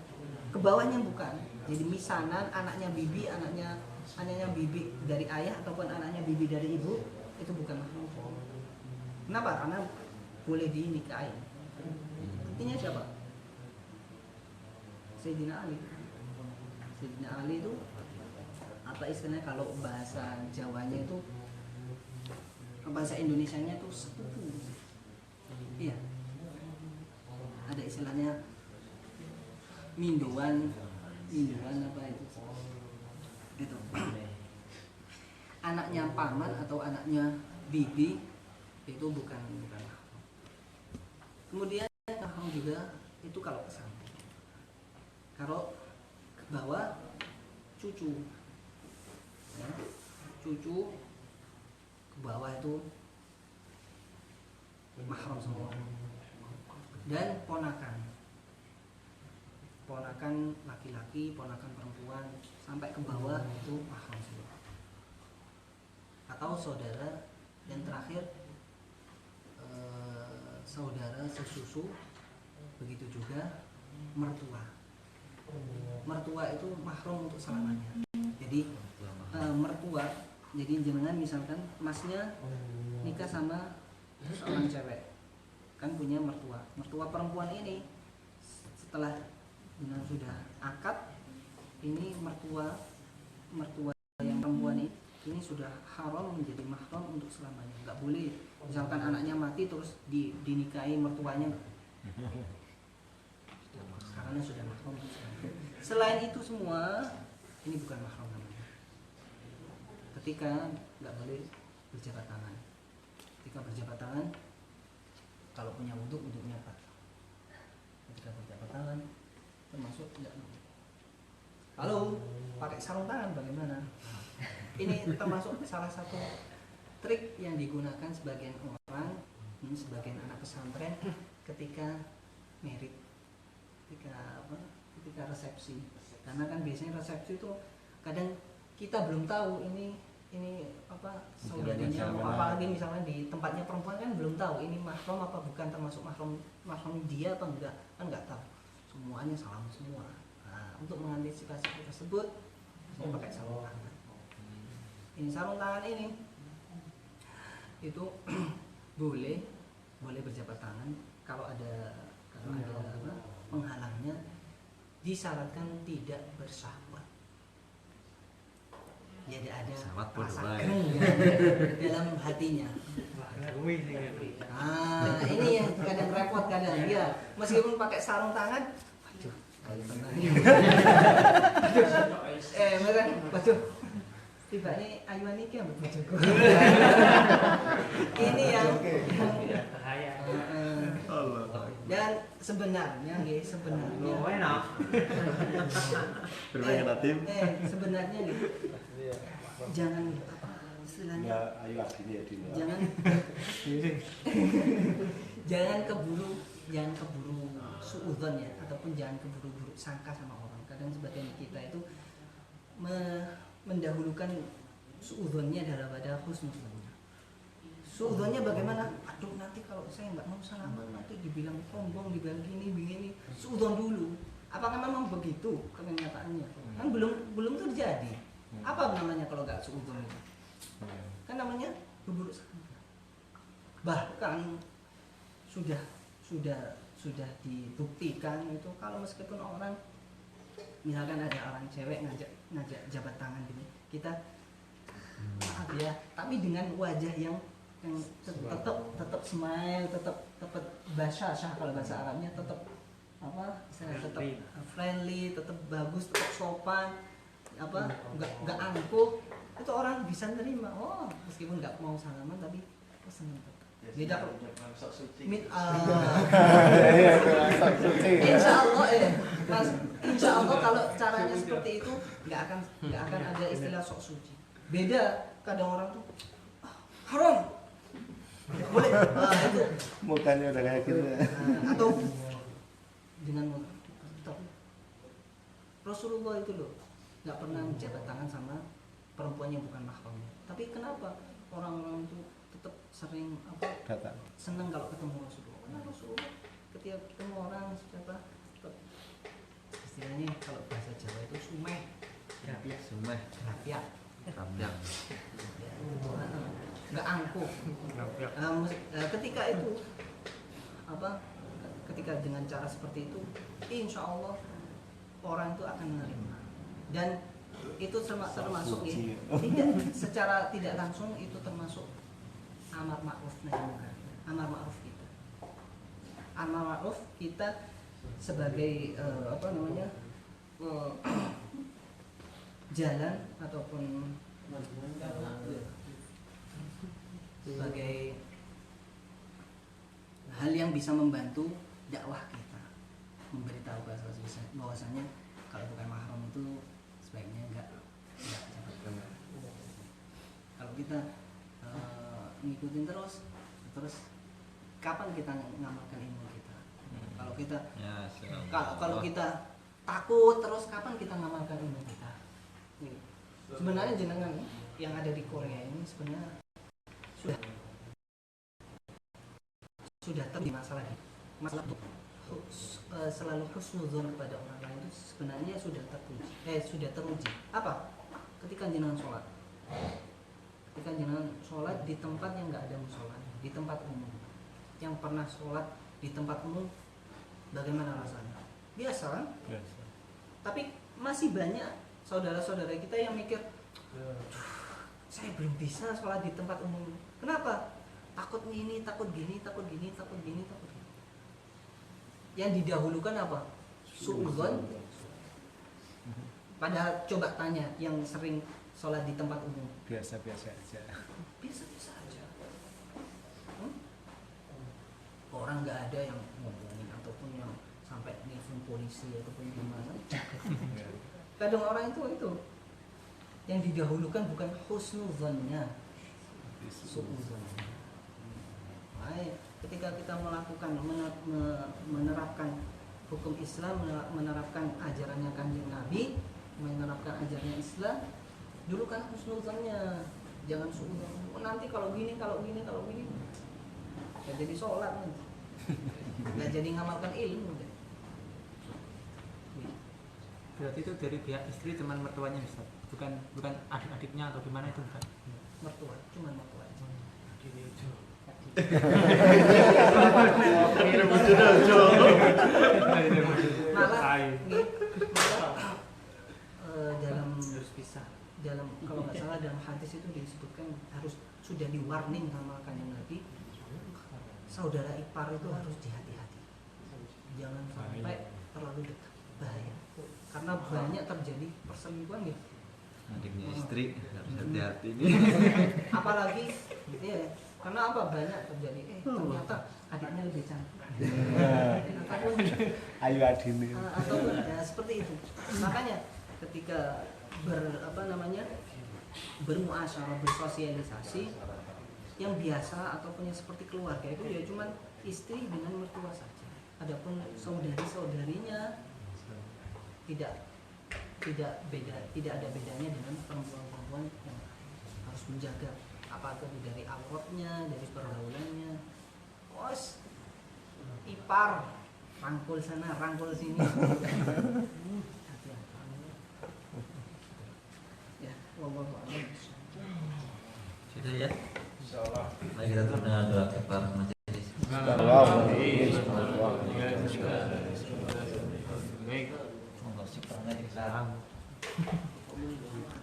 Speaker 1: ke bawahnya bukan. Jadi misanan anaknya bibi, anaknya bibi dari ayah ataupun anaknya bibi dari ibu, itu bukan mahram. Kenapa? Karena boleh dinikahi. Artinya siapa? Sayyidina Ali. Sayyidina Ali itu apa istilahnya kalau bahasa Jawanya itu, bahasa Indonesianya itu sepupu. Iya. Ada istilahnya minduan apa itu? Itu. Anaknya paman atau anaknya bibi itu bukan. Kemudian mahram juga itu kalau ke samping. Kalau ke bawah cucu. Ya, cucu ke bawah itu mahram semua. Dan ponakan laki-laki, ponakan perempuan sampai ke bawah itu mahram semua. Atau saudara, dan terakhir saudara sesusu, begitu juga mertua. Mertua itu mahram untuk selamanya. Jadi mertua, jadi jangan misalkan masnya nikah sama seorang cewek, kan punya mertua perempuan ini, setelah sudah akad, ini mertua yang perempuan ini sudah haram menjadi mahram untuk selamanya. Nggak boleh misalkan anaknya mati terus dinikahi mertuanya, karena sudah mahram. Selain itu semua ini bukan mahram namanya. Ketika nggak boleh berjabat tangan. Ketika berjabat tangan, kalau punya wudhunya batal. Ketika berjabat tangan termasuk tidak boleh. Kalau pakai sarung tangan bagaimana? Ini termasuk salah satu trik yang digunakan sebagian orang, sebagian anak pesantren ketika merit, ketika resepsi. Karena kan biasanya resepsi itu kadang kita belum tahu ini apa saudaranya, apalagi misalnya di tempatnya perempuan kan belum tahu ini mahram apa bukan, termasuk mahram dia apa enggak, kan enggak tahu. Semuanya salam semua. Nah, untuk mengantisipasi tersebut saya pakai sarung tangan. Ini sarung tangan ini itu boleh berjabat tangan kalau ada penghalangnya, disyaratkan tidak bersahwat. Jadi ada rasa kering dalam hatinya. Nah, ini yang kadang repot kadang ya, meskipun pakai sarung tangan, waduh, kayak pernah. Mereka, waduh, tiba ini ayuan ini yang berbojoku. Ini yang bahaya. Dan sebenarnya sebenarnya jangan istilahnya jangan keburu suudzon ya, ataupun jangan keburu buruk sangka sama orang. Kadang sebagian kita itu mendahulukan suudzonnya daripada husnudzonnya. Suudzonnya bagaimana? Aduh, nanti kalau saya nggak mau salaman nanti dibilang sombong, dibilang gini. Suudzon dulu. Apakah memang begitu kenyataannya? Kan belum terjadi. Apa namanya kalau nggak suudzon itu? Kan namanya berburuk sangka. Bahkan sudah dibuktikan itu kalau meskipun orang, misalkan ada orang cewek ngajak jabat tangan gini, kita maaf ya, tapi dengan wajah yang tetap smile, tetap basyashah kalau bahasa Arabnya, tetap tetap friendly, tetap bagus, tetap sopan, nggak angkuh, itu orang bisa nerima. Oh, meskipun nggak mau salaman tapi senang tetap. Beda kalau insya Allah kalau caranya seperti itu nggak akan ada istilah sok suci. Beda kadang orang tuh haram boleh, itu
Speaker 3: mukanya udah kayak gitu.
Speaker 1: Atau dengan Rasulullah itu loh nggak pernah menjabat tangan sama perempuan yang bukan mahramnya. Tapi kenapa orang-orang itu tetap sering senang kalau ketemu Rasulullah? Karena Rasulullah ketika ketemu orang istilahnya kalau bahasa Jawa itu sumeh,
Speaker 4: Sumeh,
Speaker 1: rapiak,
Speaker 4: Ramdang.
Speaker 1: nggak angkuh. Ketika itu ketika dengan cara seperti itu, insya Allah orang itu akan menerima. Dan itu termasuk tidak secara tidak langsung itu termasuk amar ma'ruf nahi munkar. Amar ma'ruf kita. Amar ma'ruf kita sebagai jalan ataupun sebagai hal yang bisa membantu dakwah kita, memberitahu bahwasanya kalau bukan mahram itu sebaiknya enggak. Kalau kita ngikutin terus kapan kita ngamalkan ilmu kita? Kalau kita kalau kita takut terus, kapan kita ngamalkan ilmu kita? Sebenarnya jenengan yang ada di Korea ini sebenarnya sudah terjadi masalah selalu husnuzon kepada orang lain itu sebenarnya sudah teruji. Apa? Ketika jenengan sholat di tempat yang nggak ada musola, di tempat umum. Yang pernah sholat di tempat umum, bagaimana rasanya? Biasa kan? Biasa. Tapi masih banyak saudara-saudara kita yang mikir, saya belum bisa sholat di tempat umum. Kenapa? Takut ini, takut gini. Yang didahulukan apa? Suudzon. Padahal coba tanya yang sering sholat di tempat umum.
Speaker 3: Biasa-biasa aja.
Speaker 1: Biasa-biasa aja. Orang nggak ada yang ngomongin ataupun yang sampai nelfon polisi ataupun gimana. Kadang orang itu yang didahulukan bukan husnuzonnya, suudzonnya. Ketika kita melakukan menerapkan hukum Islam, menerapkan ajarannya Kanjeng Nabi, menerapkan ajarannya Islam, dulu kan husnuzonnya, jangan suudzon. Nanti kalau gini, nggak jadi sholat nanti, nggak jadi ngamalkan ilmu.
Speaker 5: Berarti itu dari pihak istri teman mertuanya Ustaz, bukan adik-adiknya atau gimana itu bukan?
Speaker 1: Mertua, cuman mertua aja. Dalam kalau nggak salah dalam hadis itu disebutkan harus sudah di warning sama Kanjeng Nabi, saudara ipar itu harus hati-hati, jangan sampai terlalu dekat, bahaya. Karena banyak terjadi perselingkuhan gitu.
Speaker 4: Adiknya istri harus hati-hati ini.
Speaker 1: Apalagi karena apa banyak terjadi ternyata adiknya lebih cantik.
Speaker 3: Ayu adine.
Speaker 1: Atau seperti itu. Makanya ketika bermuasyarah, bersosialisasi yang biasa ataupun yang seperti keluarga itu ya cuman istri dengan mertua saja. Adapun saudari-saudarinya tidak ada bedanya dengan perempuan-perempuan yang harus menjaga apakah dari awalnya, dari pergaulannya. Ipar rangkul sana, rangkul sini. Ya, wallahu a'lam.
Speaker 4: Sudah ya. Mari kita tutup dengan doa kafaraah majelis.
Speaker 3: Baik.
Speaker 4: Semoga sih pernah jadi salam.